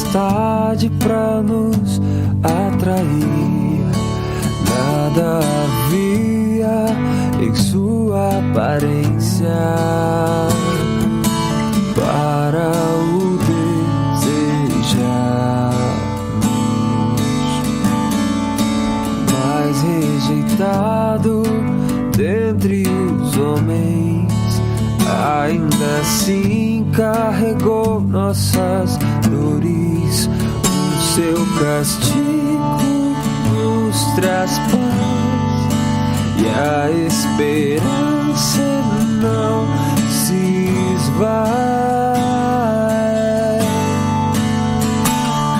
tempestade pra nos atrair. Nada havia em sua aparência para o desejarmos, mas rejeitado dentre os homens, ainda assim carregou nossas dores. O seu castigo nos traz paz e a esperança não se esvai.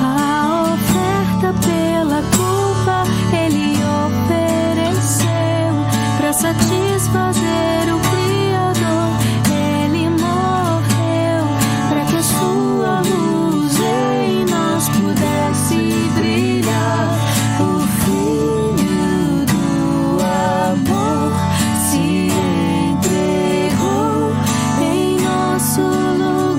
A oferta pela culpa ele ofereceu para satisfazer o Criador. Ele morreu para que a sua luz em nós pudesse brilhar. O Filho do amor se entregou em nosso lugar.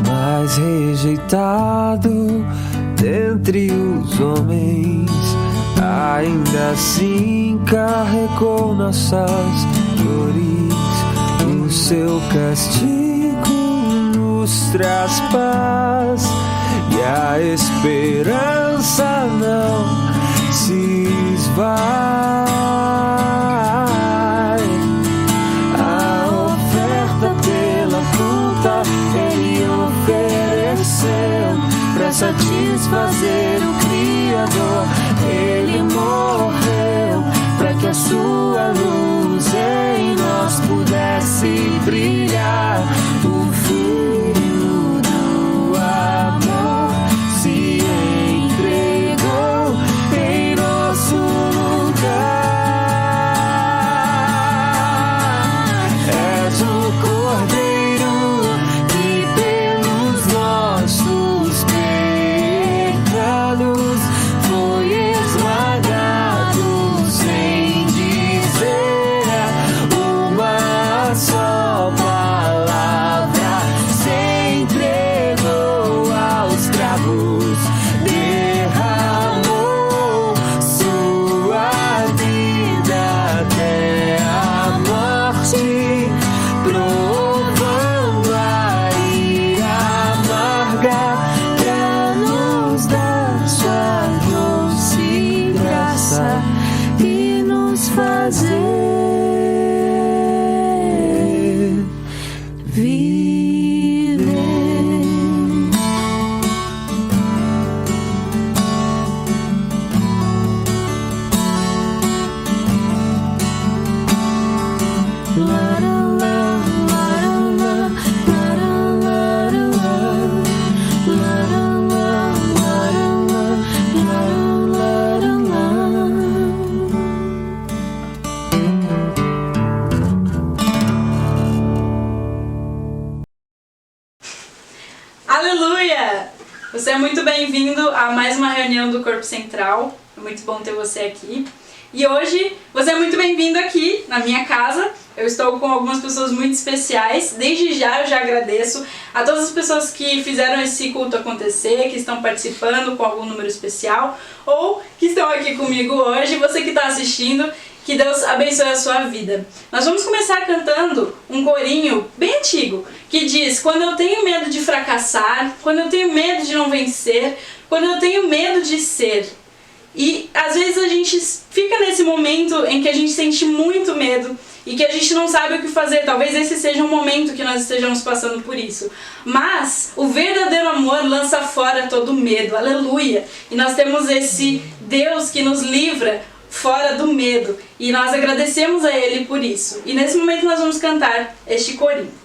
Mas rejeitado dentre os homens, ainda assim carregou nossas dores. O seu castigo nos traz paz e a esperança não se esvai. A oferta pela culpa ele ofereceu para satisfazer o Criador. Ele morreu para que a sua luz em nós pudesse brilhar. O Filho do amor se entregou em nosso lugar. És o Cordeiro que pelos nossos pecados foi esmagado sem dizer uma só palavra. Se entregou aos cravos, derramou sua vida até a morte, provando a ira amarga pra nos dar sua doce graça e nos fazer viver. Aleluia! Você é muito bem-vindo a mais uma reunião do Corpo Central. É muito bom ter você aqui. E hoje você é muito bem-vindo aqui na minha casa. Eu estou com algumas pessoas muito especiais. Desde já eu já agradeço a todas as pessoas que fizeram esse culto acontecer, que estão participando com algum número especial ou que estão aqui comigo hoje. Você que está assistindo, que Deus abençoe a sua vida. Nós vamos começar cantando um corinho bem antigo que diz: quando eu tenho medo de fracassar, quando eu tenho medo de não vencer, quando eu tenho medo de ser. E às vezes a gente fica nesse momento em que a gente sente muito medo e que a gente não sabe o que fazer. Talvez esse seja um momento que nós estejamos passando por isso. Mas o verdadeiro amor lança fora todo medo. Aleluia! E nós temos esse Deus que nos livra fora do medo. E nós agradecemos a Ele por isso. E nesse momento nós vamos cantar este corinho.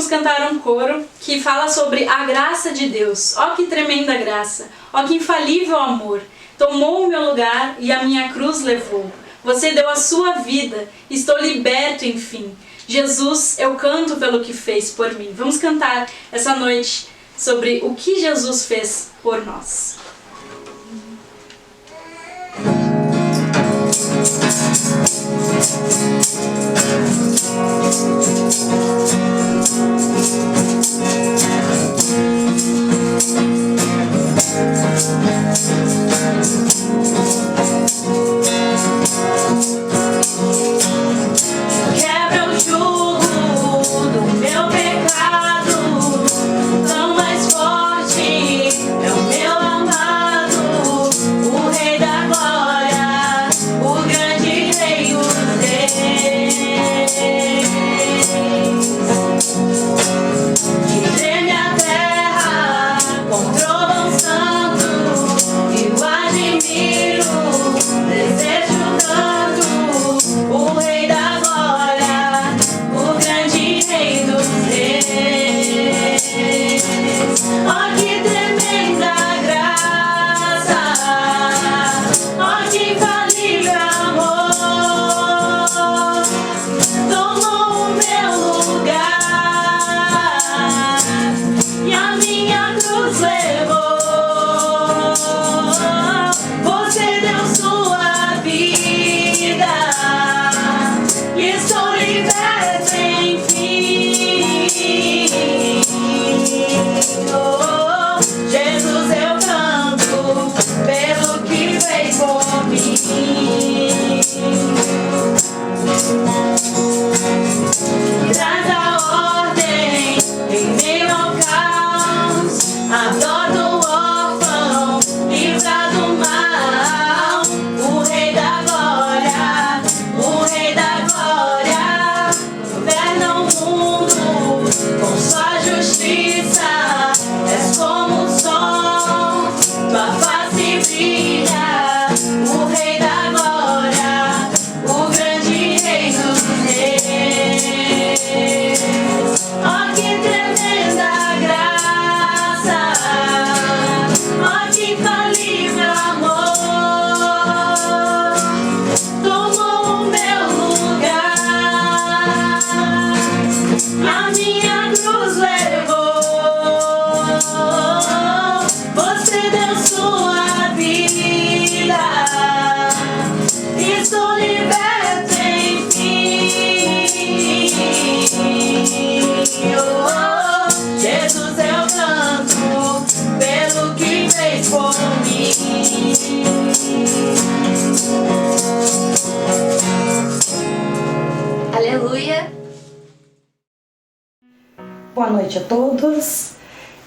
vamos cantar um coro que fala sobre a graça de Deus. Ó que tremenda graça, ó que infalível amor. Tomou o meu lugar e a minha cruz levou. Você deu a sua vida, estou liberto enfim. Jesus, eu canto pelo que fez por mim. Vamos cantar essa noite sobre o que Jesus fez por nós. Quebra o jugo do meu pecado, tão mais forte é o meu amado, o Rei da Glória, o grande Rei dos Reis. Que treme a terra, controla o santo, e o admiro, desejo tanto, o Rei da Glória, o grande Rei dos Reis. Oh, que tremenda graça, oh, que infalível amor, tomou o meu lugar e a minha cruz levou. Você deu sua vida e estou liberto enfim. Oh, Jesus, eu canto pelo que fez por mim. Traz a ordem em meio ao caos, adota o órfão, livra do mal, o Rei da Glória, o Rei da Glória, governa o mundo com sua justiça, és como o sol, tua face brilha, o Rei da Glória, o grande Rei dos Reis. Oh, que tremenda graça, oh, que infalível amor, tomou o meu lugar, a minha cruz levou. Você deu sua vida, estou liberto enfim. Oh, Jesus, eu canto pelo que fez por mim. Aleluia! Boa noite a todos,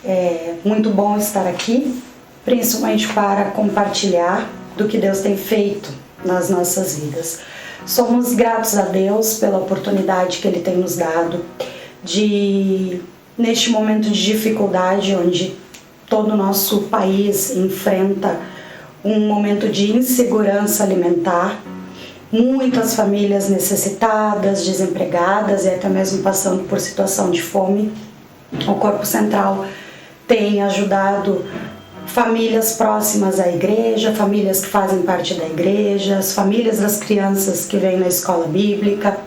é muito bom estar aqui, principalmente para compartilhar do que Deus tem feito nas nossas vidas. Somos gratos a Deus pela oportunidade que Ele tem nos dado de, neste momento de dificuldade, onde todo o nosso país enfrenta um momento de insegurança alimentar, muitas famílias necessitadas, desempregadas e até mesmo passando por situação de fome. O Corpo Central tem ajudado famílias próximas à igreja, famílias que fazem parte da igreja, as famílias das crianças que vêm na escola bíblica,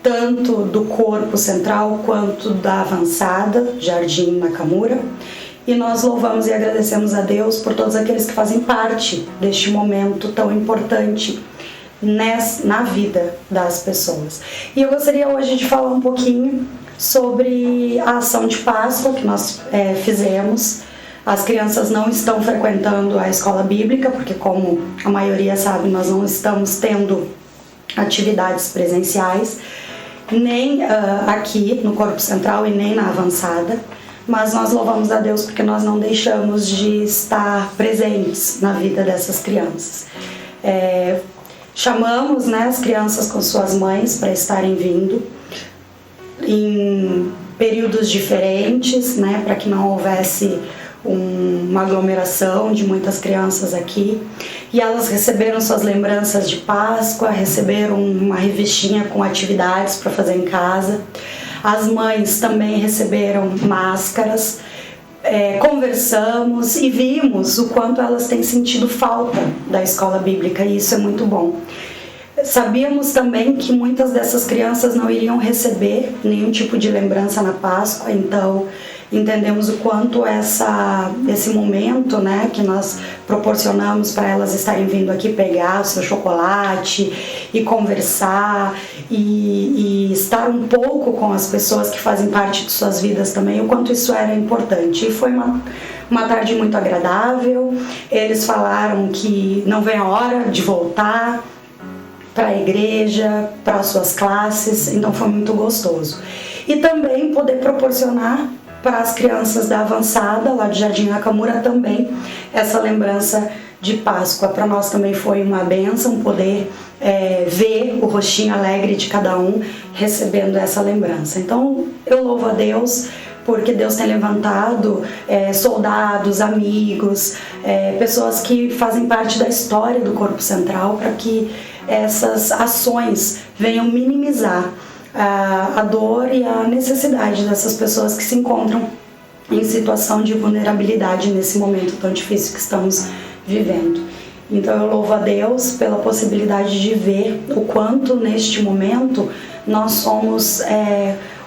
tanto do Corpo Central quanto da Avançada, Jardim Nakamura. E nós louvamos e agradecemos a Deus por todos aqueles que fazem parte deste momento tão importante na vida das pessoas. E eu gostaria hoje de falar um pouquinho sobre a ação de Páscoa que nós fizemos. As crianças não estão frequentando a escola bíblica, porque, como a maioria sabe, nós não estamos tendo atividades presenciais, nem aqui no Corpo Central e nem na Avançada, mas nós louvamos a Deus porque nós não deixamos de estar presentes na vida dessas crianças. Chamamos, as crianças com suas mães para estarem vindo em períodos diferentes, para que não houvesse uma aglomeração de muitas crianças aqui, e elas receberam suas lembranças de Páscoa, receberam uma revistinha com atividades para fazer em casa. As mães também receberam máscaras. Conversamos e vimos o quanto elas têm sentido falta da escola bíblica, e isso é muito bom. Sabíamos também que muitas dessas crianças não iriam receber nenhum tipo de lembrança na Páscoa, então entendemos o quanto esse momento, né, que nós proporcionamos para elas estarem vindo aqui pegar o seu chocolate e conversar e estar um pouco com as pessoas que fazem parte de suas vidas também, o quanto isso era importante. E foi uma tarde muito agradável. Eles falaram que não vem a hora de voltar para a igreja, para as suas classes, então foi muito gostoso. E também poder proporcionar para as crianças da avançada, lá de Jardim Nakamura, também essa lembrança de Páscoa. Para nós também foi uma bênção poder ver o rostinho alegre de cada um recebendo essa lembrança. Então eu louvo a Deus, porque Deus tem levantado soldados, amigos, pessoas que fazem parte da história do Corpo Central, para que essas ações venham minimizar a dor e a necessidade dessas pessoas que se encontram em situação de vulnerabilidade nesse momento tão difícil que estamos vivendo. Então eu louvo a Deus pela possibilidade de ver o quanto neste momento nós somos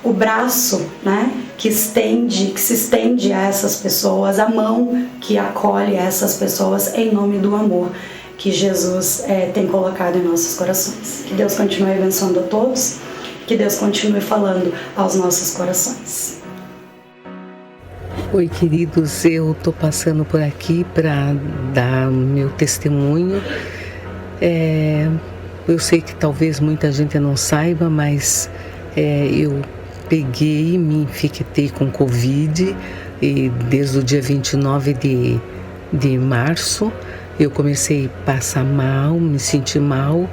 o braço, né, que se estende a essas pessoas, a mão que acolhe essas pessoas em nome do amor que Jesus tem colocado em nossos corações. Que Deus continue abençoando a todos, que Deus continue falando aos nossos corações. Oi, queridos, eu estou passando por aqui para dar meu testemunho. Eu sei que talvez muita gente não saiba, mas eu peguei, me infectei com Covid e desde o dia 29 de março eu comecei a passar mal, me sentir mal.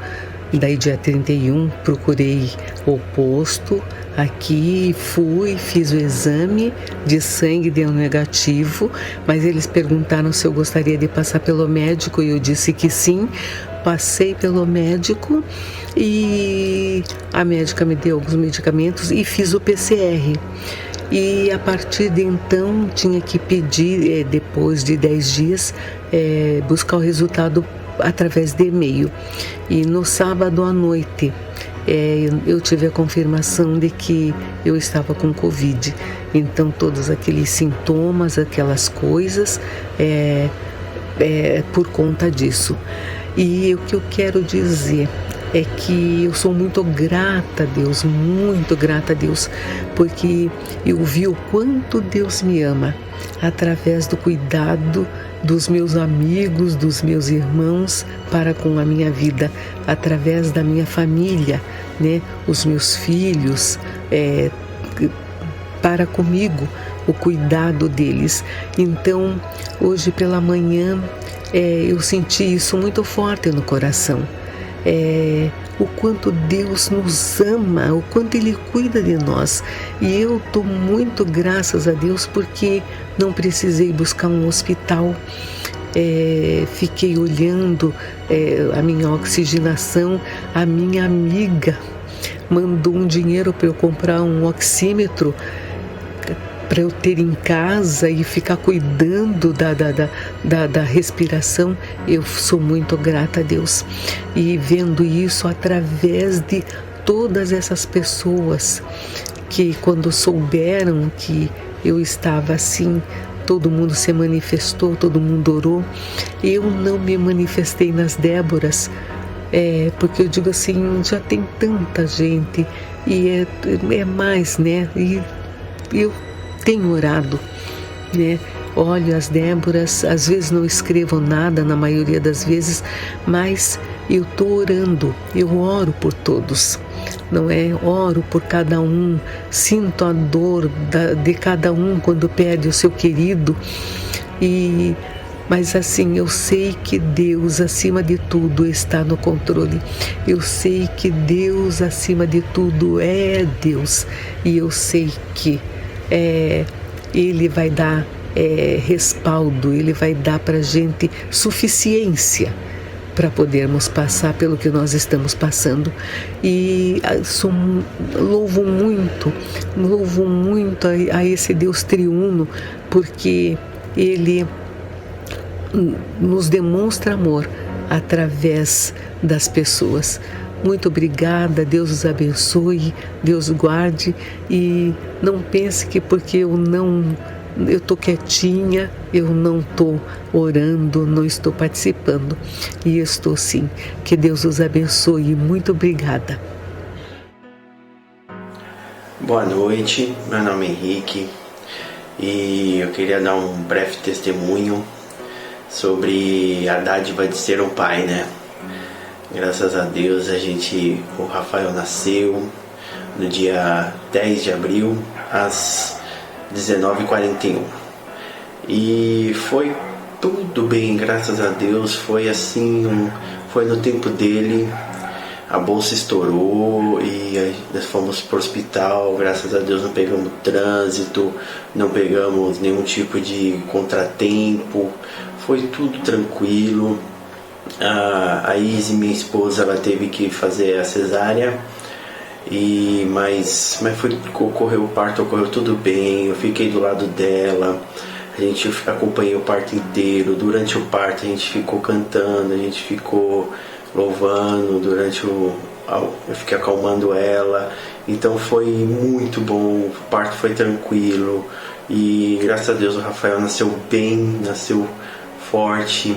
Daí dia 31 procurei o posto aqui, fiz o exame de sangue, deu negativo, mas eles perguntaram se eu gostaria de passar pelo médico e eu disse que sim. Passei pelo médico e a médica me deu alguns medicamentos e fiz o PCR. E a partir de então tinha que pedir, depois de 10 dias, buscar o resultado através de e-mail. E no sábado à noite eu tive a confirmação de que eu estava com Covid. Então todos aqueles sintomas, aquelas coisas, por conta disso. E o que eu quero dizer é que eu sou muito grata a Deus, porque eu vi o quanto Deus me ama através do cuidado dos meus amigos, dos meus irmãos para com a minha vida, através da minha família, né? Os meus filhos, para comigo, o cuidado deles. Então, hoje pela manhã, eu senti isso muito forte no coração. O quanto Deus nos ama, o quanto Ele cuida de nós. E eu dou muito graças a Deus porque não precisei buscar um hospital. Fiquei olhando a minha oxigenação. A minha amiga mandou um dinheiro para eu comprar um oxímetro para eu ter em casa e ficar cuidando da respiração. Eu sou muito grata a Deus. E vendo isso através de todas essas pessoas que, quando souberam que eu estava assim, todo mundo se manifestou, todo mundo orou. Eu não me manifestei nas Déboras, porque eu digo assim, já tem tanta gente e é mais, né? E eu tenho orado, né? Olho as Déboras, às vezes não escrevo nada, na maioria das vezes, mas eu estou orando, eu oro por todos, não é? Oro por cada um, sinto a dor de cada um quando perde o seu querido, mas assim, eu sei que Deus acima de tudo está no controle. Eu sei que Deus acima de tudo é Deus. E eu sei que Ele vai dar respaldo, Ele vai dar para a gente suficiência para podermos passar pelo que nós estamos passando. E louvo muito a esse Deus triuno, porque Ele nos demonstra amor através das pessoas. Muito obrigada, Deus os abençoe, Deus guarde, e não pense que porque eu estou quietinha, eu não estou orando, não estou participando. E estou sim. Que Deus os abençoe. Muito obrigada. Boa noite, meu nome é Henrique e eu queria dar um breve testemunho sobre a dádiva de ser um pai, né? Graças a Deus o Rafael nasceu no dia 10 de abril às 19h41 e foi tudo bem, graças a Deus. Foi assim, foi no tempo dele. A bolsa estourou e nós fomos para o hospital. Graças a Deus não pegamos trânsito, não pegamos nenhum tipo de contratempo, foi tudo tranquilo. A Izzy, minha esposa, ela teve que fazer a cesárea, mas ocorreu o parto, ocorreu tudo bem. Eu fiquei do lado dela, a gente acompanhou o parto inteiro. Durante o parto a gente ficou cantando, a gente ficou louvando, eu fiquei acalmando ela. Então foi muito bom, o parto foi tranquilo e graças a Deus o Rafael nasceu bem, nasceu forte,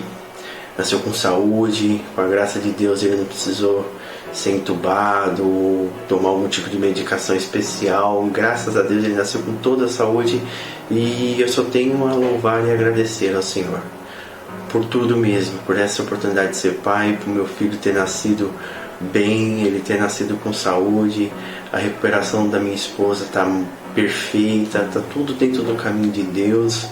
nasceu com saúde. Com a graça de Deus ele não precisou ser entubado ou tomar algum tipo de medicação especial. Graças a Deus ele nasceu com toda a saúde e eu só tenho a louvar e agradecer ao Senhor por tudo mesmo, por essa oportunidade de ser pai, por meu filho ter nascido bem, ele ter nascido com saúde. A recuperação da minha esposa está perfeita, está tudo dentro do caminho de Deus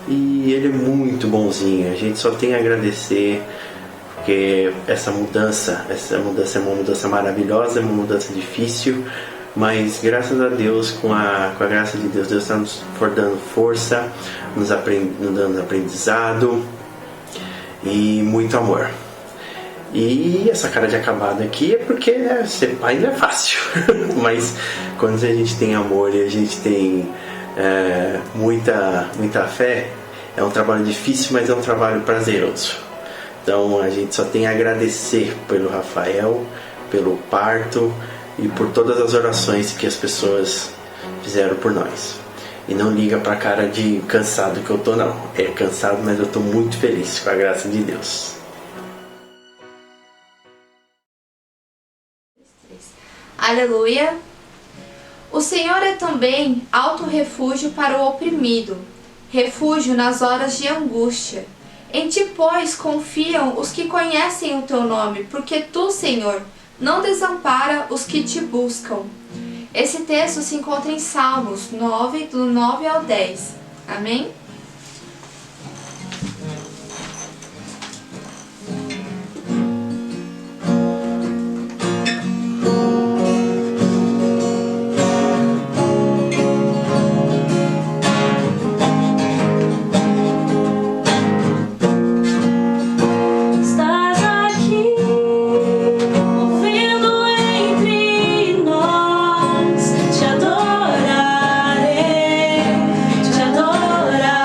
e ele é muito bonzinho. A gente só tem a agradecer, porque essa mudança é uma mudança maravilhosa, é uma mudança difícil, mas graças a Deus, com a graça de Deus, Deus está nos dando força, nos dando aprendizado e muito amor. E essa cara de acabado aqui é porque ser pai não é fácil mas quando a gente tem amor e a gente tem muita fé, é um trabalho difícil, mas é um trabalho prazeroso. Então a gente só tem a agradecer pelo Rafael, pelo parto e por todas as orações que as pessoas fizeram por nós. E não liga pra cara de cansado que eu tô, não. É cansado, mas eu tô muito feliz com a graça de Deus. Aleluia! O Senhor é também alto refúgio para o oprimido, refúgio nas horas de angústia. Em ti, pois, confiam os que conhecem o teu nome, porque tu, Senhor, não desampara os que te buscam. Esse texto se encontra em Salmos 9, do 9 ao 10. Amém? Te adorarei, te adorar.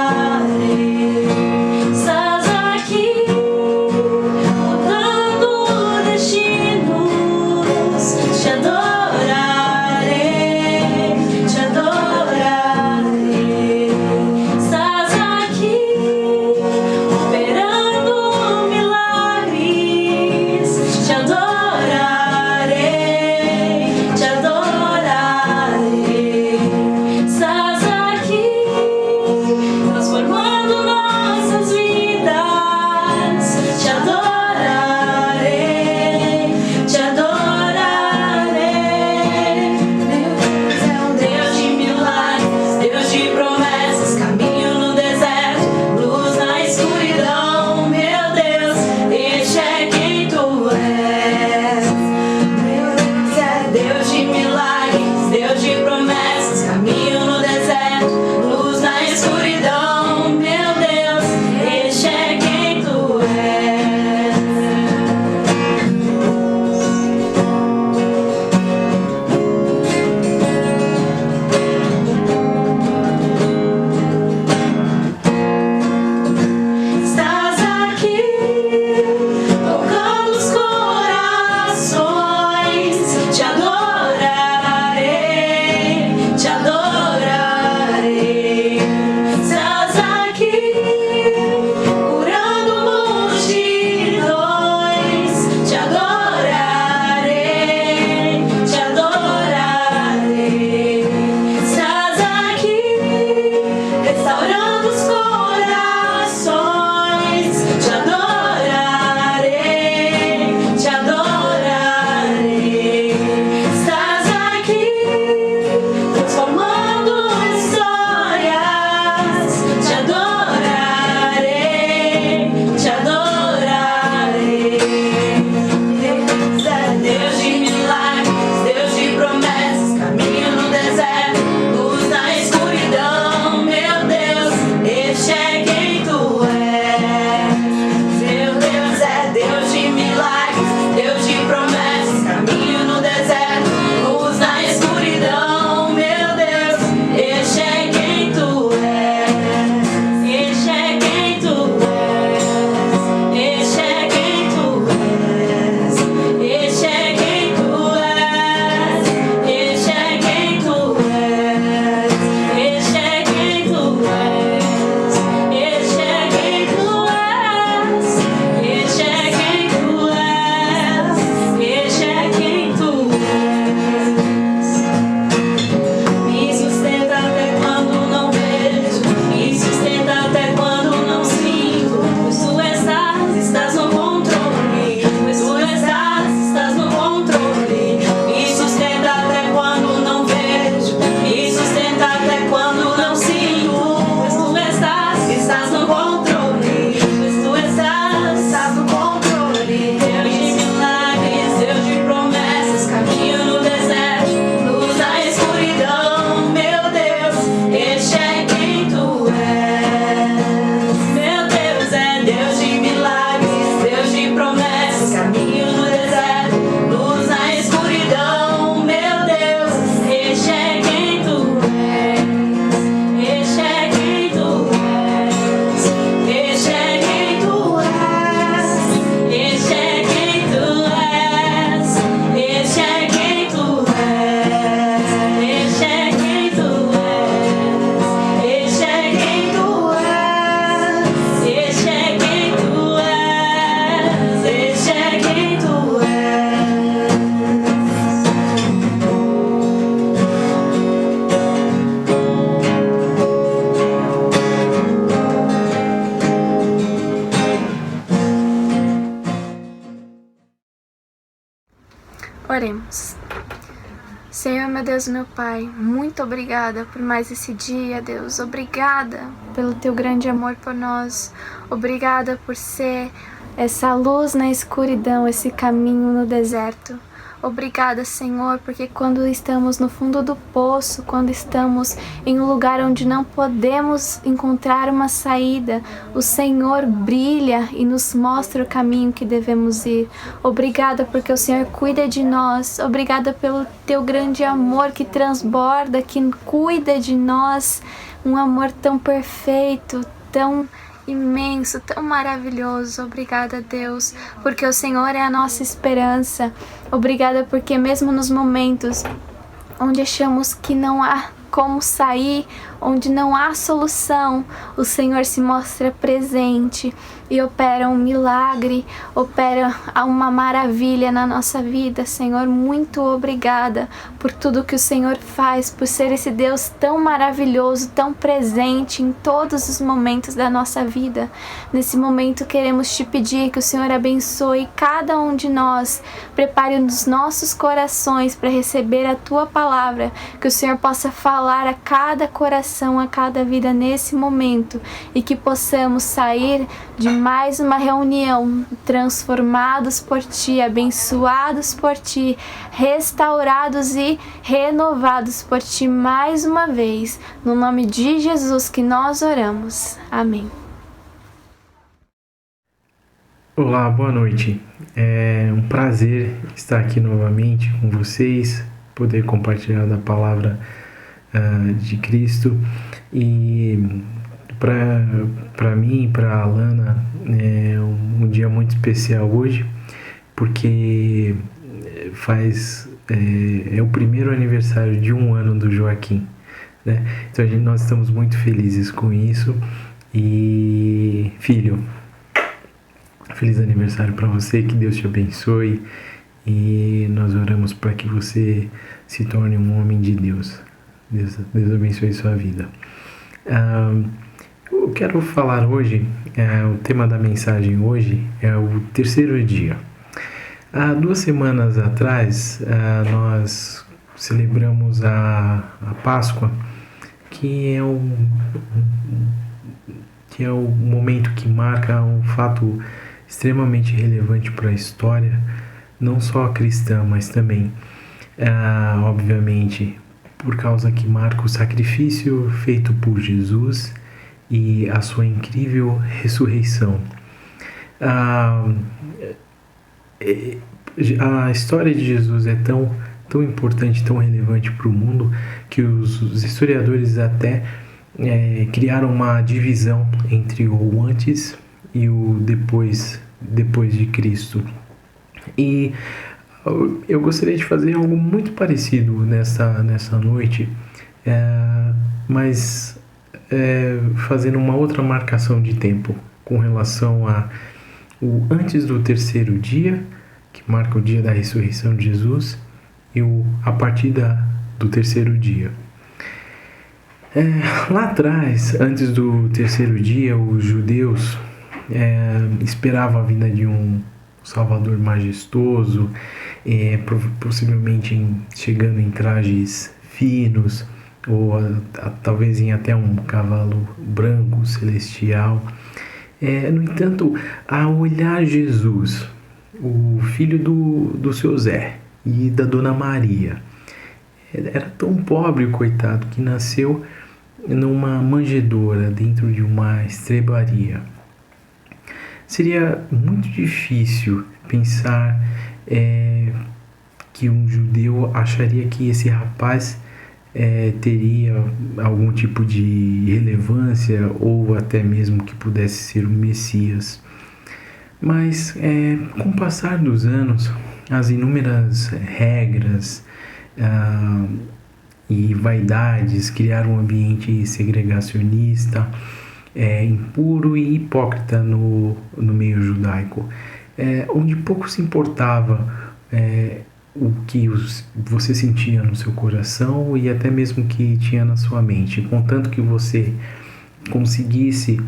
Oremos. Senhor, meu Deus, meu Pai, muito obrigada por mais esse dia, Deus. Obrigada pelo teu grande amor por nós. Obrigada por ser essa luz na escuridão, esse caminho no deserto. Obrigada, Senhor, porque quando estamos no fundo do poço, quando estamos em um lugar onde não podemos encontrar uma saída, o Senhor brilha e nos mostra o caminho que devemos ir. Obrigada porque o Senhor cuida de nós. Obrigada pelo teu grande amor que transborda, que cuida de nós. Um amor tão perfeito, tão imenso, tão maravilhoso. Obrigada, Deus, porque o Senhor é a nossa esperança. Obrigada porque mesmo nos momentos onde achamos que não há como sair, onde não há solução, o Senhor se mostra presente e opera um milagre, opera uma maravilha na nossa vida. Senhor, muito obrigada por tudo que o Senhor faz, por ser esse Deus tão maravilhoso, tão presente em todos os momentos da nossa vida. Nesse momento queremos te pedir que o Senhor abençoe cada um de nós, prepare os nossos corações para receber a tua palavra, que o Senhor possa falar a cada coração, a cada vida nesse momento, e que possamos sair de mais uma reunião transformados por ti, abençoados por ti, restaurados e renovados por ti mais uma vez, no nome de Jesus que nós oramos. Amém. Olá, boa noite. É um prazer estar aqui novamente com vocês, poder compartilhar da palavra de Cristo. E para mim e para a Alana é um dia muito especial hoje, porque é o primeiro aniversário de 1 ano do Joaquim, né? Então nós estamos muito felizes com isso. E filho, feliz aniversário para você, que Deus te abençoe, e nós oramos para que você se torne um homem de Deus. Deus abençoe sua vida. Eu quero falar hoje, o tema da mensagem hoje é o terceiro dia. Há 2 semanas atrás, nós celebramos a Páscoa, que é um momento que marca um fato extremamente relevante para a história, não só cristã, mas também, obviamente, por causa que marca o sacrifício feito por Jesus e a sua incrível ressurreição. A história de Jesus é tão importante, tão relevante para o mundo, que os historiadores até criaram uma divisão entre o antes e o depois de Cristo. E eu gostaria de fazer algo muito parecido nessa noite, mas fazendo uma outra marcação de tempo com relação o antes do terceiro dia, que marca o dia da ressurreição de Jesus, e a partir do terceiro dia. Lá atrás, antes do terceiro dia, os judeus esperavam a vinda de um Salvador majestoso, possivelmente chegando em trajes finos, ou talvez em até um cavalo branco celestial. No entanto, ao olhar Jesus, o filho do seu Zé e da Dona Maria, era tão pobre, coitado, que nasceu numa manjedoura dentro de uma estrebaria. Seria muito difícil pensar que um judeu acharia que esse rapaz teria algum tipo de relevância, ou até mesmo que pudesse ser o Messias. Mas com o passar dos anos, as inúmeras regras e vaidades criaram um ambiente segregacionista, impuro e hipócrita no meio judaico, onde pouco se importava o que você sentia no seu coração e até mesmo o que tinha na sua mente, contanto que você conseguisse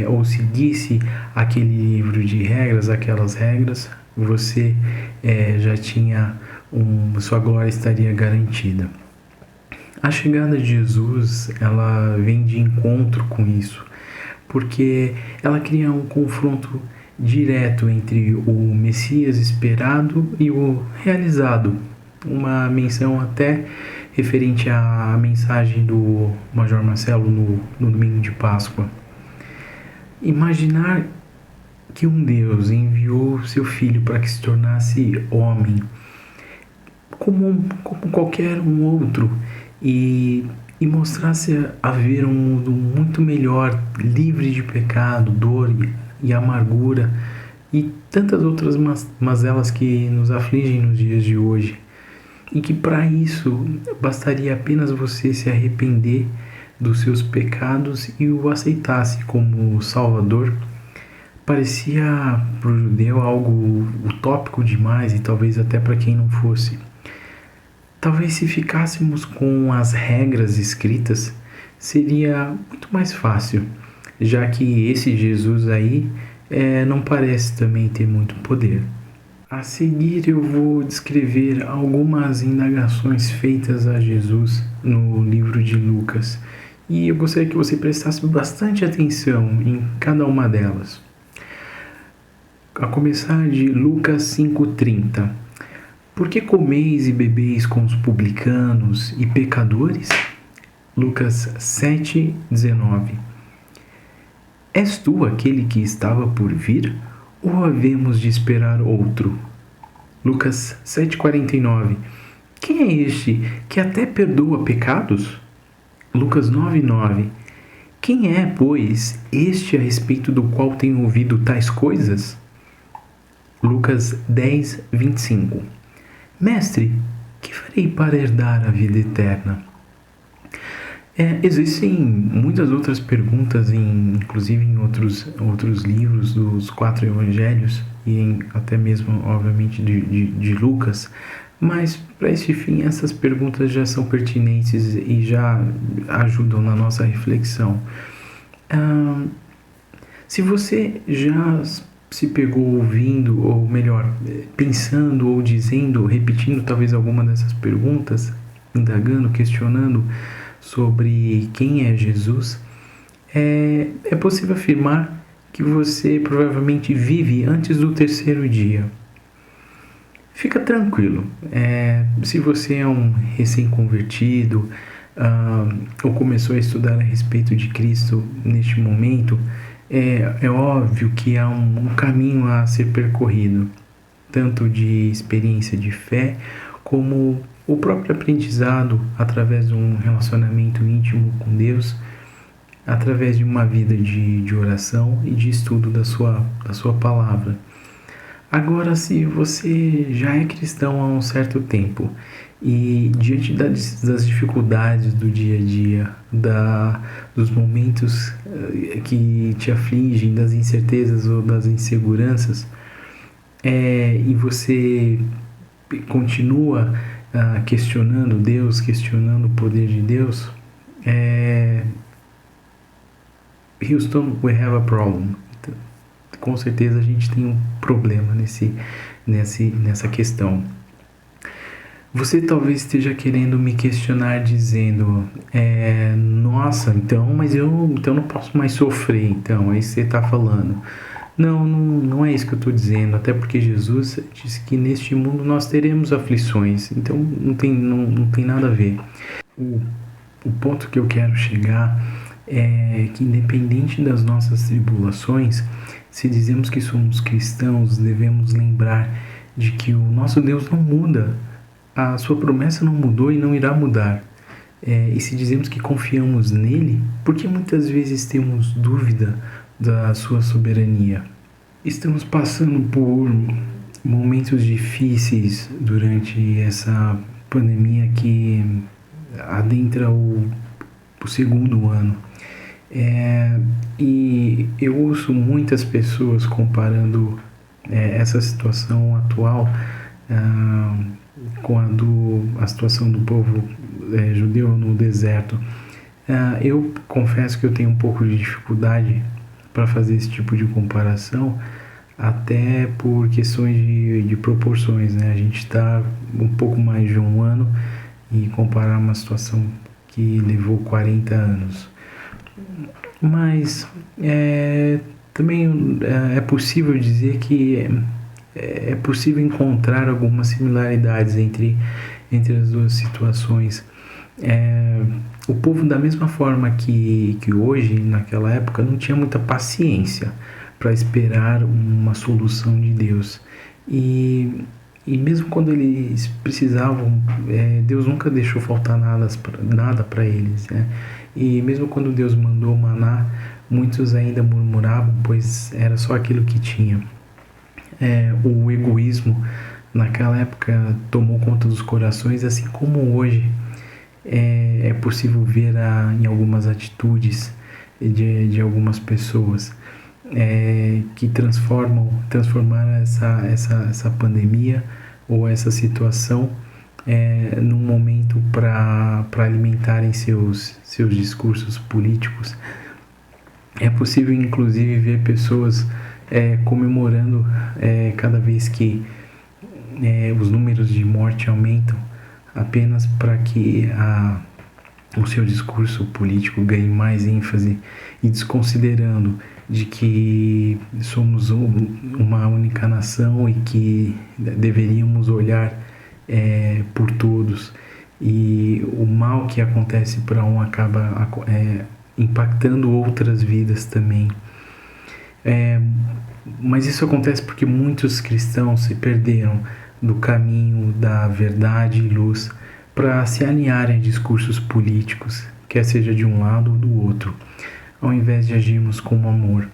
ou seguisse aquele livro de regras, aquelas regras, você já tinha sua glória estaria garantida. A chegada de Jesus, ela vem de encontro com isso, porque ela cria um confronto direto entre o Messias esperado e o realizado. Uma menção até referente à mensagem do Major Marcelo no domingo de Páscoa. Imaginar que um Deus enviou seu Filho para que se tornasse homem, como qualquer um outro, e mostrasse haver um mundo muito melhor, livre de pecado, dor e amargura e tantas outras mazelas que nos afligem nos dias de hoje, e que para isso bastaria apenas você se arrepender dos seus pecados e o aceitasse como Salvador. Parecia para o judeu algo utópico demais, e talvez até para quem não fosse. Talvez se ficássemos com as regras escritas, seria muito mais fácil, já que esse Jesus aí não parece também ter muito poder. A seguir eu vou descrever algumas indagações feitas a Jesus no livro de Lucas, e eu gostaria que você prestasse bastante atenção em cada uma delas. A começar de Lucas 5,30. Por que comeis e bebeis com os publicanos e pecadores? Lucas 7,19. És tu aquele que estava por vir, ou havemos de esperar outro? Lucas 7,49. Quem é este que até perdoa pecados? Lucas 9,9. Quem é, pois, este a respeito do qual tenho ouvido tais coisas? Lucas 10,25. Mestre, que farei para herdar a vida eterna? Existem muitas outras perguntas, inclusive em outros livros dos 4 evangelhos, e até mesmo, obviamente, de Lucas, mas para esse fim essas perguntas já são pertinentes e já ajudam na nossa reflexão. Se você já se pegou ouvindo, ou melhor, pensando ou dizendo, repetindo talvez alguma dessas perguntas, indagando, questionando sobre quem é Jesus, é possível afirmar que você provavelmente vive antes do 3º dia. Fica tranquilo, se você é um recém-convertido ou começou a estudar a respeito de Cristo neste momento, é óbvio que há um caminho a ser percorrido, tanto de experiência de fé, como o próprio aprendizado através de um relacionamento íntimo com Deus, através de uma vida de oração e de estudo da sua palavra. Agora, se você já é cristão há um certo tempo e diante das dificuldades do dia a dia, dos momentos que te afligem, das incertezas ou das inseguranças, e você continua questionando Deus, questionando o poder de Deus, Houston, we have a problem. Então, com certeza a gente tem um problema nessa questão. Você talvez esteja querendo me questionar dizendo, nossa, mas eu não posso mais sofrer, então, é isso que você está falando. Não é isso que eu estou dizendo, até porque Jesus disse que neste mundo nós teremos aflições, então não tem nada a ver. O ponto que eu quero chegar é que, independente das nossas tribulações, se dizemos que somos cristãos, devemos lembrar de que o nosso Deus não muda. A sua promessa não mudou e não irá mudar. E se dizemos que confiamos nele, por que muitas vezes temos dúvida da sua soberania? Estamos passando por momentos difíceis durante essa pandemia que adentra o 2º ano. E eu ouço muitas pessoas comparando essa situação atual com a situação do povo judeu no deserto. Eu confesso que eu tenho um pouco de dificuldade para fazer esse tipo de comparação, até por questões de proporções, né? A gente está um pouco mais de um ano e comparar uma situação que levou 40 anos. Mas também é possível dizer que é possível encontrar algumas similaridades entre as duas situações. O povo, da mesma forma que hoje, naquela época, não tinha muita paciência para esperar uma solução de Deus. E mesmo quando eles precisavam, Deus nunca deixou faltar nada para eles, né? E mesmo quando Deus mandou maná, muitos ainda murmuravam, pois era só aquilo que tinha. O egoísmo naquela época tomou conta dos corações, assim como hoje é possível ver em algumas atitudes de algumas pessoas que transformaram essa pandemia ou essa situação num momento para alimentarem seus discursos políticos. É possível, inclusive, ver pessoas comemorando cada vez que os números de morte aumentam, apenas para que o seu discurso político ganhe mais ênfase, e desconsiderando de que somos uma única nação e que deveríamos olhar por todos, e o mal que acontece para um acaba impactando outras vidas também. Mas isso acontece porque muitos cristãos se perderam do caminho da verdade e luz para se alinharem a discursos políticos, quer seja de um lado ou do outro, ao invés de agirmos com amor.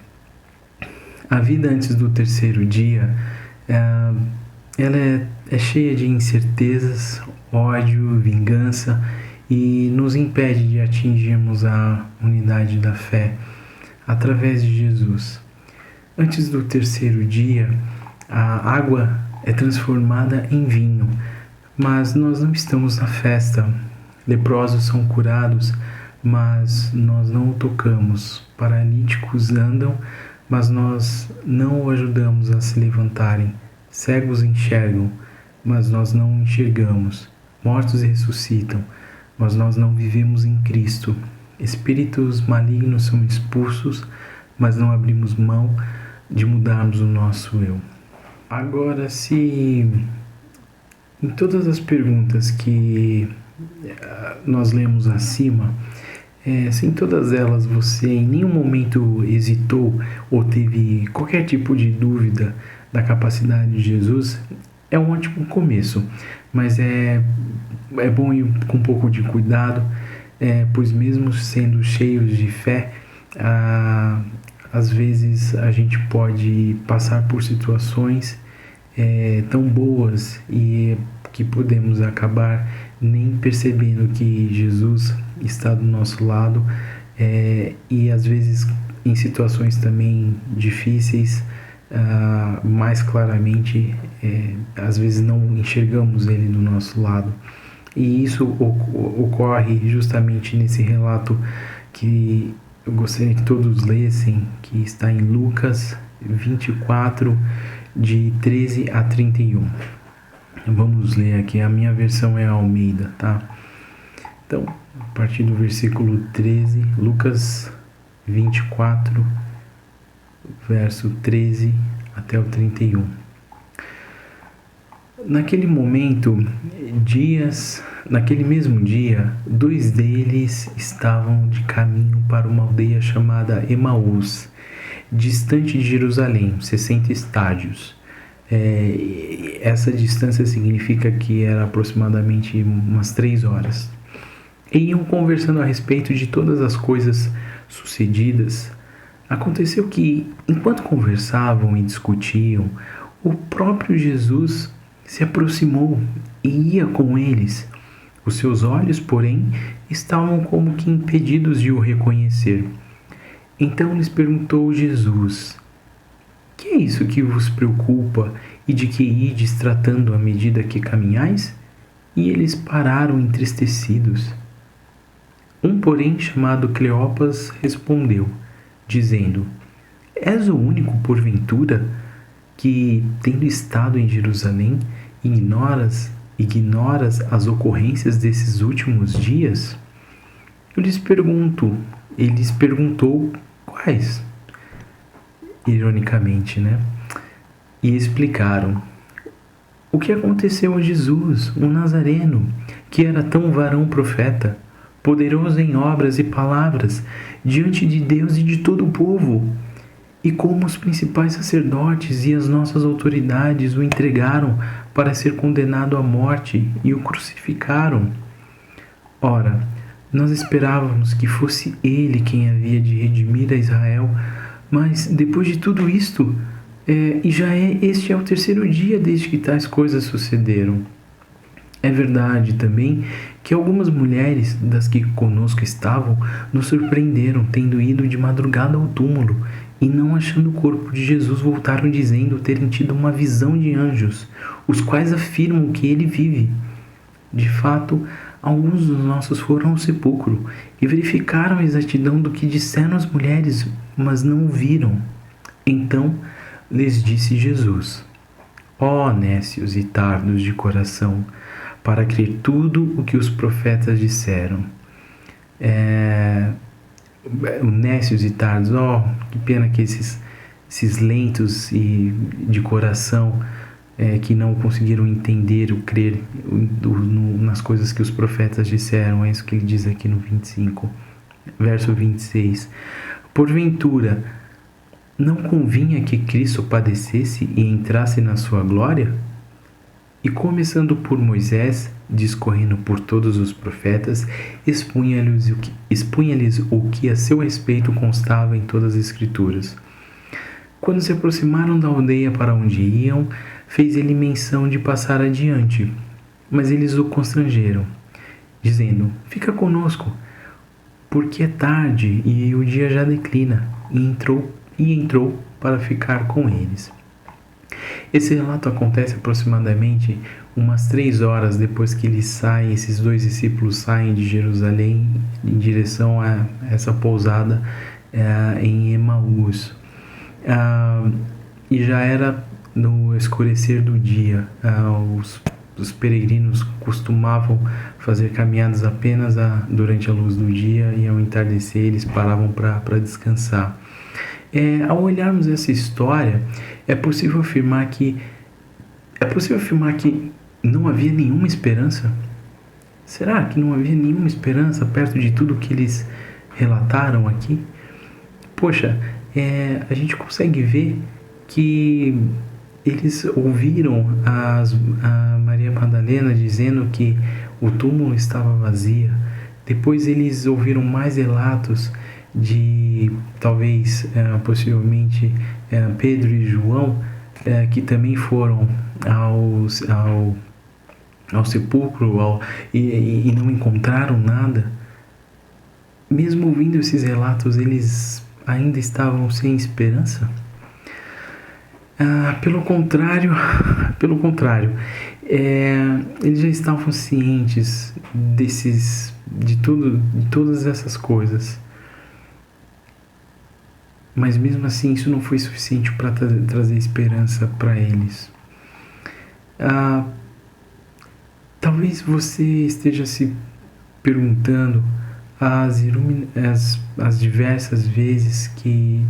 A vida antes do terceiro dia, ela é cheia de incertezas, ódio, vingança, e nos impede de atingirmos a unidade da fé através de Jesus. Antes do terceiro dia, a água é transformada em vinho, mas nós não estamos na festa. Leprosos são curados, mas nós não o tocamos. Paralíticos andam, mas nós não o ajudamos a se levantarem. Cegos enxergam, mas nós não enxergamos. Mortos ressuscitam, mas nós não vivemos em Cristo. Espíritos malignos são expulsos, mas não abrimos mão de mudarmos o nosso eu. Agora, se em todas as perguntas que nós lemos acima, se em todas elas você em nenhum momento hesitou ou teve qualquer tipo de dúvida da capacidade de Jesus, é um ótimo começo, mas é bom ir com um pouco de cuidado, pois mesmo sendo cheios de fé, às vezes a gente pode passar por situações tão boas e que podemos acabar nem percebendo que Jesus está do nosso lado, e às vezes em situações também difíceis, mais claramente, às vezes não enxergamos Ele do nosso lado. E isso ocorre justamente nesse relato que eu gostaria que todos lessem, que está em Lucas 24, de 13 a 31. Vamos ler aqui, a minha versão é a Almeida, tá? Então, a partir do versículo 13, Lucas 24, verso 13 até o 31. Naquele mesmo dia, 2 deles estavam de caminho para uma aldeia chamada Emaús, distante de Jerusalém, 60 estádios. Essa distância significa que era aproximadamente umas 3 horas. E iam conversando a respeito de todas as coisas sucedidas. Aconteceu que, enquanto conversavam e discutiam, o próprio Jesus se aproximou e ia com eles. Os seus olhos, porém, estavam como que impedidos de o reconhecer. Então lhes perguntou Jesus: que é isso que vos preocupa e de que ides tratando à medida que caminhais? E eles pararam entristecidos. Um, porém, chamado Cleopas, respondeu, dizendo: És o único, porventura, que, tendo estado em Jerusalém, ignoras as ocorrências desses últimos dias? Ele lhes perguntou quais, ironicamente, né? E explicaram o que aconteceu a Jesus, um nazareno, que era tão varão profeta, poderoso em obras e palavras, diante de Deus e de todo o povo, e como os principais sacerdotes e as nossas autoridades o entregaram para ser condenado à morte e o crucificaram. Ora, nós esperávamos que fosse ele quem havia de redimir a Israel, mas depois de tudo isto, este é o terceiro dia desde que tais coisas sucederam. É verdade também que algumas mulheres das que conosco estavam nos surpreenderam, tendo ido de madrugada ao túmulo e, não achando o corpo de Jesus, voltaram dizendo terem tido uma visão de anjos, os quais afirmam que ele vive. De fato, alguns dos nossos foram ao sepulcro e verificaram a exatidão do que disseram as mulheres, mas não o viram. Então lhes disse Jesus: ó nécios e tardos de coração, para crer tudo o que os profetas disseram. Nécios e tardos, que pena que esses lentos e de coração que não conseguiram entender ou crer nas coisas que os profetas disseram. É isso que ele diz aqui no 25, verso 26. Porventura, não convinha que Cristo padecesse e entrasse na sua glória? E começando por Moisés, discorrendo por todos os profetas, expunha-lhes o que a seu respeito constava em todas as Escrituras. Quando se aproximaram da aldeia para onde iam, fez ele menção de passar adiante, mas eles o constrangeram, dizendo: fica conosco, porque é tarde e o dia já declina. E entrou para ficar com eles. Esse relato acontece aproximadamente umas 3 horas depois que esses 2 discípulos saem de Jerusalém em direção a essa pousada em Emaús. E já era no escurecer do dia. Os peregrinos costumavam fazer caminhadas apenas durante a luz do dia, e ao entardecer eles paravam para descansar. Ao olharmos essa história, é possível afirmar que não havia nenhuma esperança? Será que não havia nenhuma esperança perto de tudo que eles relataram aqui? Poxa, a gente consegue ver que eles ouviram a Maria Madalena dizendo que o túmulo estava vazio. Depois eles ouviram mais relatos de, talvez, possivelmente, Pedro e João, que também foram ao sepulcro e não encontraram nada. Mesmo ouvindo esses relatos, eles ainda estavam sem esperança? Pelo contrário, eles já estavam cientes de todas essas coisas. Mas mesmo assim, isso não foi suficiente para trazer esperança para eles. Talvez você esteja se perguntando as diversas vezes que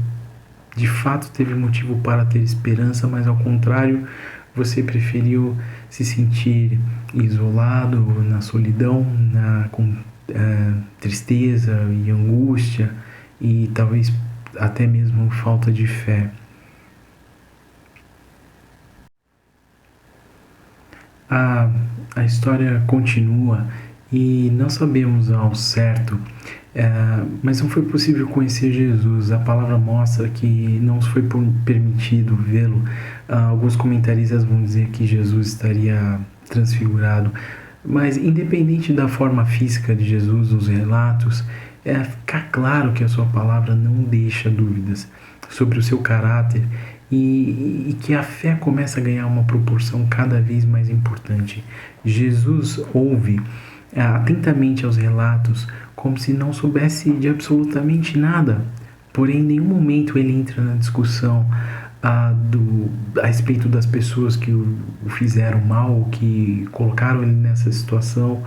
de fato teve motivo para ter esperança, mas ao contrário, você preferiu se sentir isolado, na solidão, com tristeza e angústia, e talvez até mesmo falta de fé. A história continua e não sabemos ao certo, mas não foi possível conhecer Jesus. A palavra mostra que não foi permitido vê-lo. Alguns comentaristas vão dizer que Jesus estaria transfigurado, mas independente da forma física de Jesus nos relatos, fica claro que a sua palavra não deixa dúvidas sobre o seu caráter e que a fé começa a ganhar uma proporção cada vez mais importante. Jesus ouve atentamente aos relatos como se não soubesse de absolutamente nada, porém em nenhum momento ele entra na discussão a respeito das pessoas que o fizeram mal, que colocaram ele nessa situação,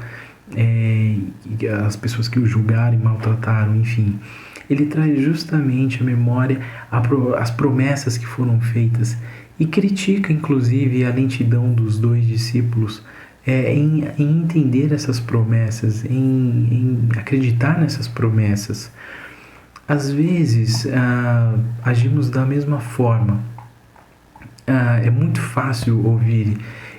as pessoas que o julgaram e maltrataram, enfim. Ele traz justamente à memória as promessas que foram feitas e critica, inclusive, a lentidão dos 2 discípulos em entender essas promessas, em acreditar nessas promessas. Às vezes, agimos da mesma forma. É muito fácil ouvir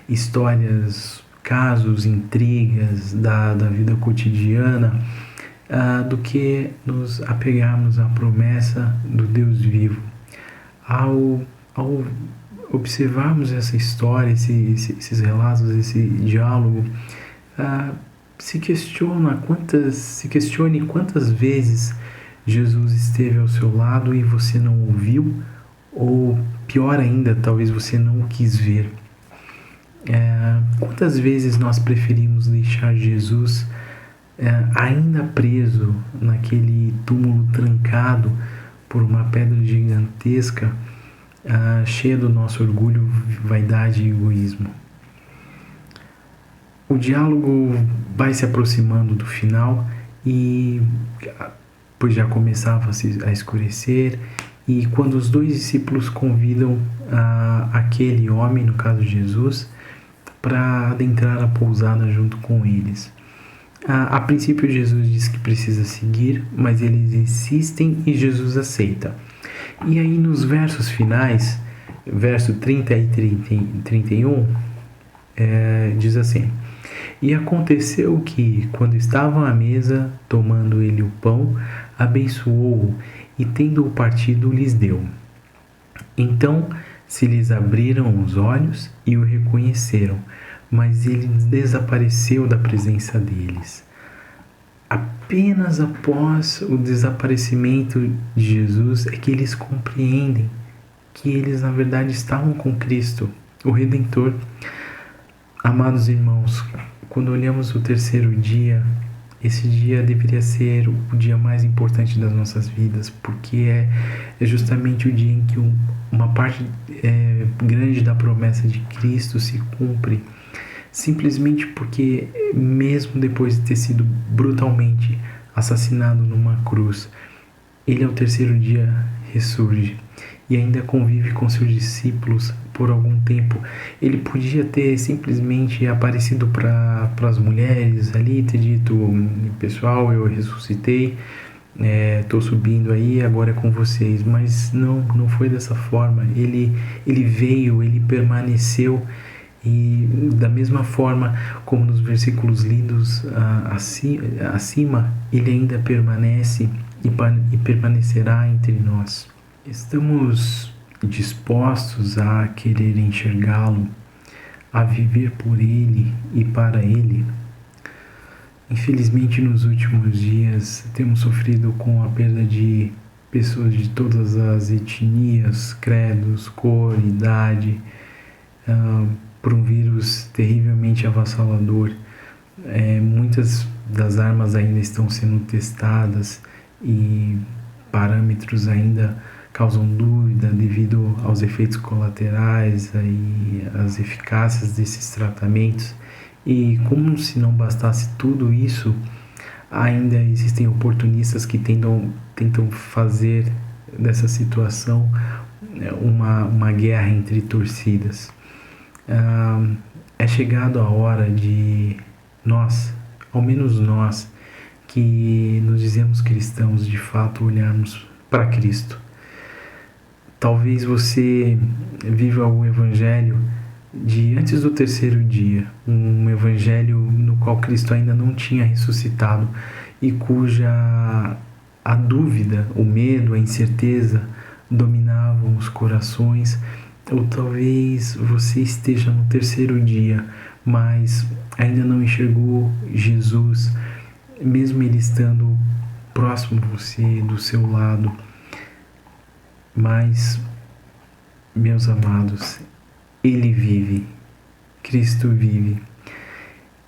histórias, casos, intrigas da vida cotidiana do que nos apegarmos à promessa do Deus vivo. Ao observarmos essa história, esses relatos, esse diálogo, se questione quantas vezes Jesus esteve ao seu lado e você não ouviu, ou pior ainda, talvez você não o quis ver. Quantas vezes nós preferimos deixar Jesus ainda preso naquele túmulo trancado por uma pedra gigantesca, cheia do nosso orgulho, vaidade e egoísmo. O diálogo vai se aproximando do final pois já começava a escurecer, e quando os 2 discípulos convidam aquele homem, no caso Jesus, para adentrar a pousada junto com eles. A princípio Jesus diz que precisa seguir, mas eles insistem e Jesus aceita. E aí nos versos finais, verso 30 e 31, diz assim: E aconteceu que, quando estavam à mesa, tomando ele o pão, abençoou-o e, tendo-o partido, lhes deu. Então se lhes abriram os olhos e o reconheceram, mas ele desapareceu da presença deles. Apenas após o desaparecimento de Jesus é que eles compreendem que eles, na verdade, estavam com Cristo, o Redentor. Amados irmãos, quando olhamos o 3º dia, esse dia deveria ser o dia mais importante das nossas vidas, porque é justamente o dia em que uma parte grande da promessa de Cristo se cumpre, simplesmente porque, mesmo depois de ter sido brutalmente assassinado numa cruz, ele ao 3º dia ressurge e ainda convive com seus discípulos por algum tempo. Ele podia ter simplesmente aparecido para as mulheres ali, ter dito: pessoal, eu ressuscitei, estou subindo aí, agora é com vocês. Mas não foi dessa forma. Ele veio, ele permaneceu, e da mesma forma como nos versículos lidos acima, ele ainda permanece e permanecerá entre nós. Estamos dispostos a querer enxergá-lo, a viver por ele e para ele? Infelizmente, nos últimos dias temos sofrido com a perda de pessoas de todas as etnias, credos, cor, idade, por um vírus terrivelmente avassalador. Muitas das armas ainda estão sendo testadas e parâmetros ainda causam dúvida devido aos efeitos colaterais e às eficácias desses tratamentos. E como se não bastasse tudo isso, ainda existem oportunistas que tentam fazer dessa situação uma guerra entre torcidas. É chegado a hora de nós, ao menos nós, que nos dizemos cristãos, de fato olharmos para Cristo. Talvez você viva o evangelho de antes do 3º dia, um evangelho no qual Cristo ainda não tinha ressuscitado e cuja a dúvida, o medo, a incerteza dominavam os corações. Ou talvez você esteja no 3º dia, mas ainda não enxergou Jesus, mesmo ele estando próximo de você, do seu lado. Mas, meus amados, ele vive, Cristo vive.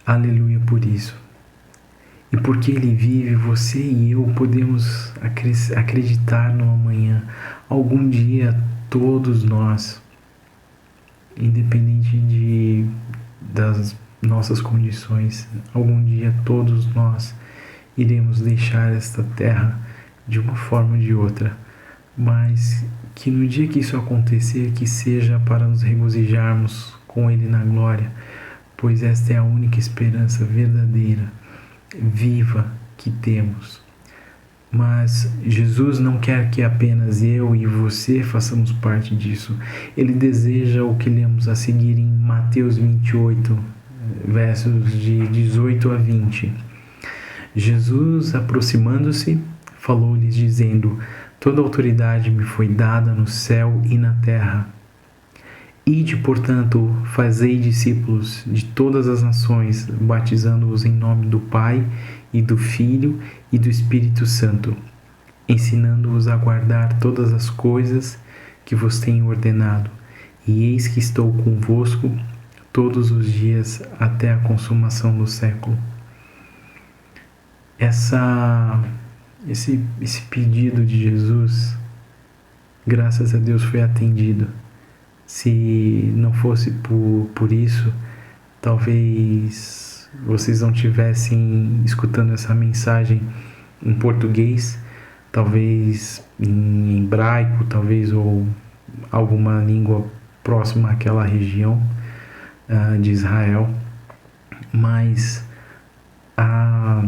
Aleluia por isso. E porque ele vive, você e eu podemos acreditar no amanhã. Algum dia, todos nós independente das nossas condições. Algum dia todos nós iremos deixar esta terra de uma forma ou de outra, mas que no dia que isso acontecer, que seja para nos regozijarmos com Ele na glória, pois esta é a única esperança verdadeira, viva que temos. Mas Jesus não quer que apenas eu e você façamos parte disso. Ele deseja o que lemos a seguir em Mateus 28, versos de 18 a 20. Jesus, aproximando-se, falou-lhes dizendo: toda autoridade me foi dada no céu e na terra. Ide, portanto, fazei discípulos de todas as nações, batizando-os em nome do Pai e do Filho e do Espírito Santo, ensinando-os a guardar todas as coisas que vos tenho ordenado. E eis que estou convosco todos os dias até a consumação do século. Esse pedido de Jesus, graças a Deus, foi atendido. Se não fosse por isso, talvez vocês não estivessem escutando essa mensagem em português, talvez em hebraico, talvez, ou alguma língua próxima àquela região de Israel. Mas a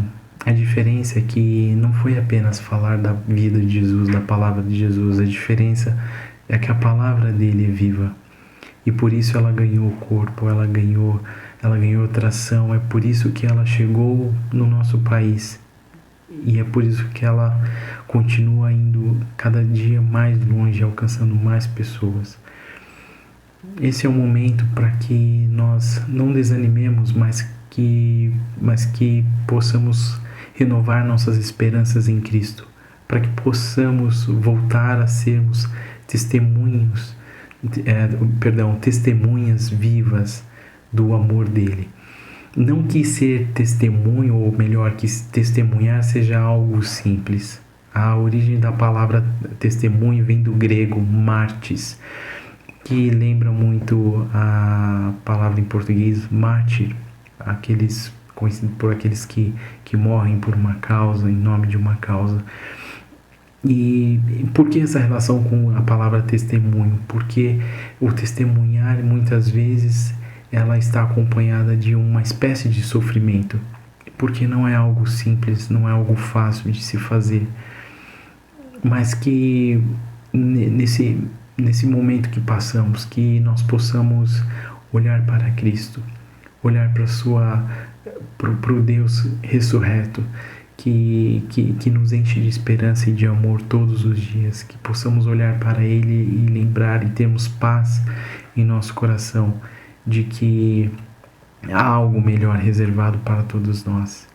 diferença é que não foi apenas falar da vida de Jesus, da palavra de Jesus. A diferença é que a palavra dele é viva. E por isso ela ganhou corpo, ela ganhou tração. É por isso que ela chegou no nosso país. E é por isso que ela continua indo cada dia mais longe, alcançando mais pessoas. Esse é o momento para que nós não desanimemos, mas que possamos renovar nossas esperanças em Cristo, para que possamos voltar a sermos testemunhas vivas do amor dele. Não que ser testemunho, ou melhor, que testemunhar seja algo simples. A origem da palavra testemunho vem do grego martis, que lembra muito a palavra em português mártir, conhecido por aqueles que morrem por uma causa, em nome de uma causa. E por que essa relação com a palavra testemunho? Porque o testemunhar, muitas vezes, ela está acompanhada de uma espécie de sofrimento, porque não é algo simples, não é algo fácil de se fazer, mas que nesse momento que passamos, que nós possamos olhar para Cristo, olhar para o Deus ressurreto, que nos enche de esperança e de amor todos os dias, que possamos olhar para Ele e lembrar e termos paz em nosso coração de que há algo melhor reservado para todos nós.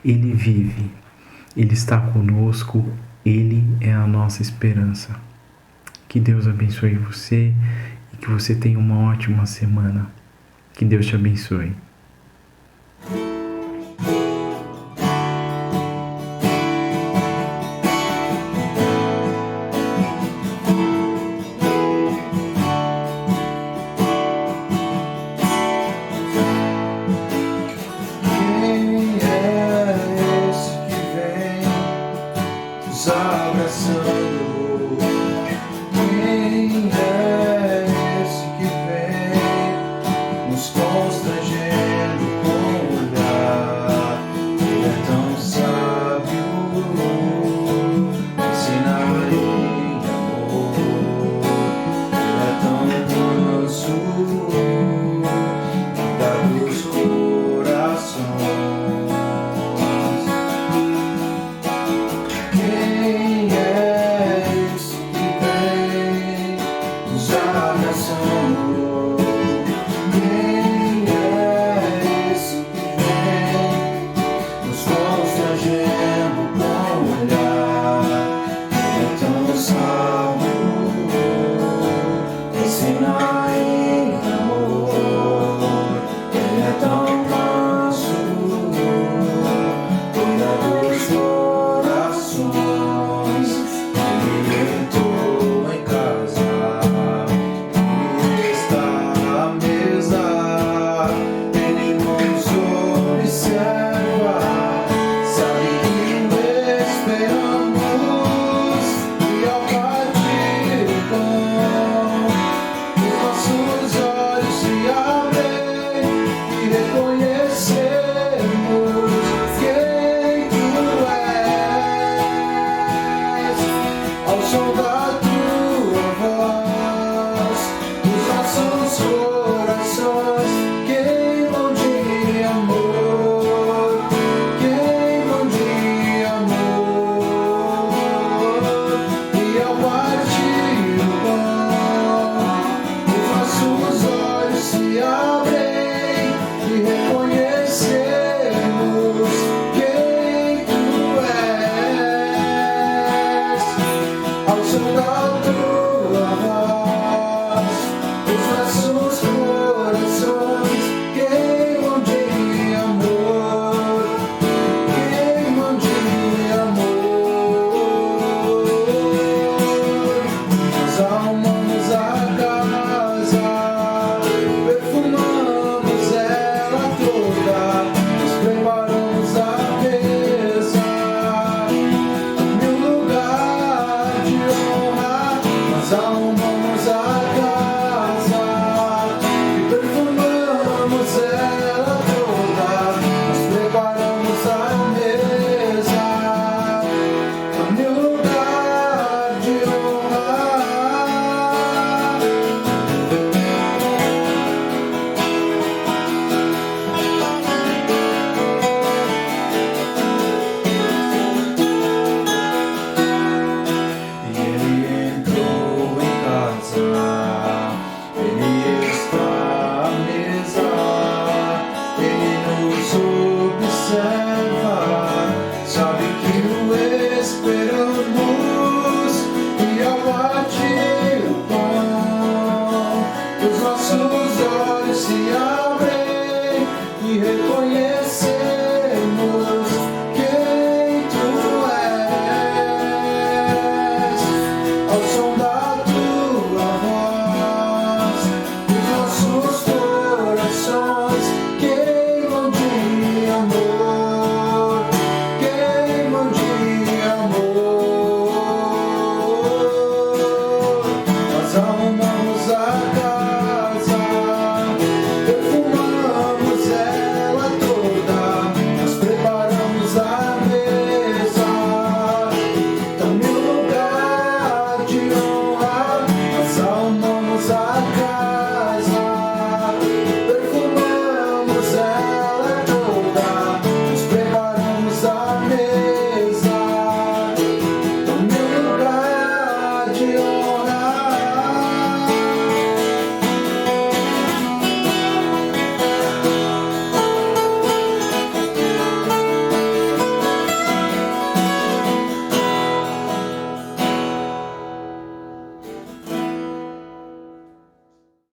Ele vive, Ele está conosco, Ele é a nossa esperança. Que Deus abençoe você e que você tenha uma ótima semana. Que Deus te abençoe. Abraçando, quem é esse que vem nos constranger? sou